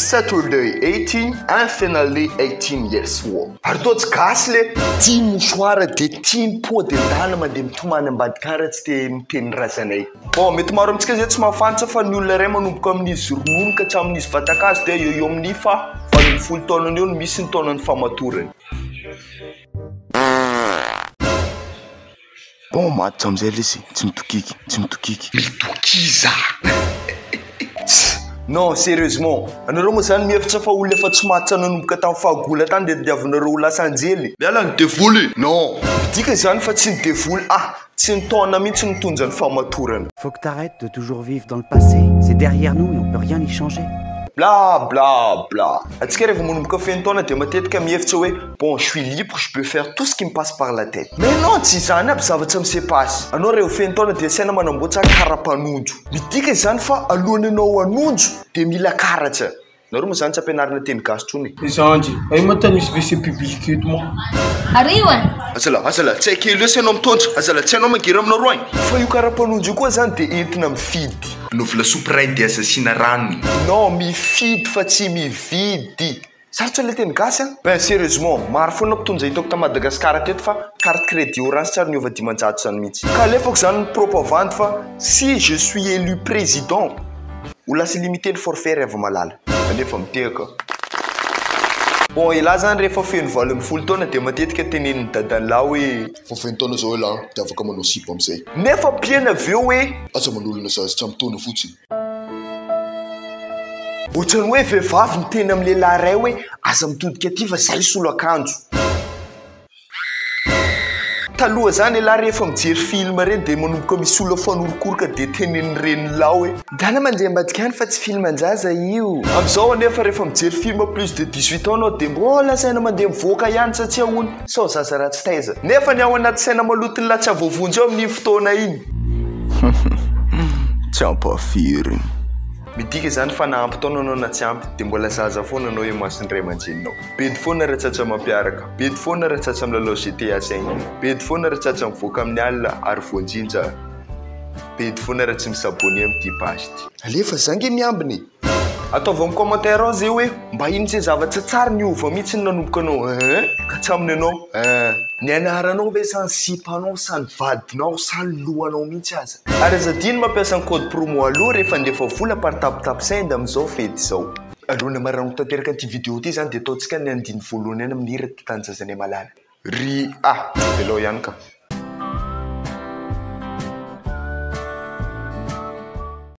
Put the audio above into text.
Saturday 18 and finally 18 years old. Ary toa tsy gasy le tia mosoara de tia mipody andala mandeha mitomany ambadikara tsy te miteny razanay. Bon, mety maro amintsika zay tsy mahafantatra fa ny olona ray manomboka amin'izy ronono ka hatramin'izy vatakazo dia eo amin'ny fa 20 taonany eo no misy ny taonany famatorany. Bon, matitra amizay lesy, tsy mitokiky. Mitokiza! Non, sérieusement. Anareo moa zany mihevitra fa olona efa tsy matitra nanomboka tamin'ny fahagola tany dia diavinareo ho lasa anjely. Miala ny devoly? Non. Midika zany fa tsy ny devoly. Tsy ny taona mihitsy mitondra ny famatorana. Faut que t'arrêtes de toujours vivre dans le passé. C'est derrière nous et on peut rien y changer. Bla bla bla. Atsika rehefa manomboka feno taona dia matetika mihevitra hoe bon, je suis libre, je peux faire tout ce qui me passe par la tête. Mais non, tsy zany aby zavatra misepasy. Anao rehefa feno taona dia saina manamboatra karapanondro. Midika zany fa alohany anao hanondro dia mila karatra. Nareo moa zany tsy ampianarina teny gasy tsony. Zandy, ay mata misy WC public eto mo. Ariwa. Azala, tsy hay kely io anao mitondra. Azala, tsy anao mangery aminareo agny. Fa io karapanondro io koa zany dia entina mifidy. Novela soupe dia asasiana ranony. Non, mifidy fa tsy mividy. Sarotra le teny gasy a? Ben sérieusement, maro foana mpitonja hitako ta Madagasikara teto fa carte crédit orange tsary niova 500 zany mihitsy. Ka alefako zany ny propagande fa si je suis élu président, ho lasa limité ny forfait rehefa malala. Anefa miteka. Bon, ila zany rehefa feno 20 taona dia matetika tenenin'ny dadan'lahy hoe fa feno taona zao ela dia afaka manao sipa amizay. Nefa piena aveo hoe aza manolana zaza tsy am'taona fotsiny. Ohatrany hoe vehivavy miteny amin'ny lehilahy ray hoe aza mitodika aty fa zay solo akanjo. Taloha zany lehilahy rehefa mijery film reny dia manomboka misy olona fanorokoroka dia tenen'ny renilao hoe dana mandeha ambadika any fa tsy film anjaza io. Amizao anefa rehefa mijery film plus de 18 ans anao dia mbola saina mandeha mivoaka ihany satria hono sao zaza ratsy taiza. Nefa ny ao anaty saina malotony latsy avovonjy eo amin'ny fotoana iny. Tsy ampafiriny. Midika zany fa nahampy taona anao na tsy ampy dia mbola zaza foana anao hoe masony ray aman-jeninao. Bedy foana raha tratra mampiaraka, bedy foana raha tratra milalao GTA 5, bedy foana raha tratra mivoaka amin'ny alina ary voanjinja, bedy foana raha tsy misabony amin'ity page ty. Alefa zange miambiny. Ataova amin'ny commentaire ao zay hoe mba ino zay zavatra tsara niova mihitsy ny nanomboka anao ka hatraminy anao ny anaranao ve sa ny sipanao sa ny vadinao sa ny lohanao mihitsy aza. Ary azadiny mampiasa ny code promo aloha rehefa andefa vola par tape send amin'izao fety izao. Alohana marano tanteraka an'ity vidéo ty zany dia ataontsika ny andiny voalohany any amin'ny hira tanjazanay malala. Velao ihany ka.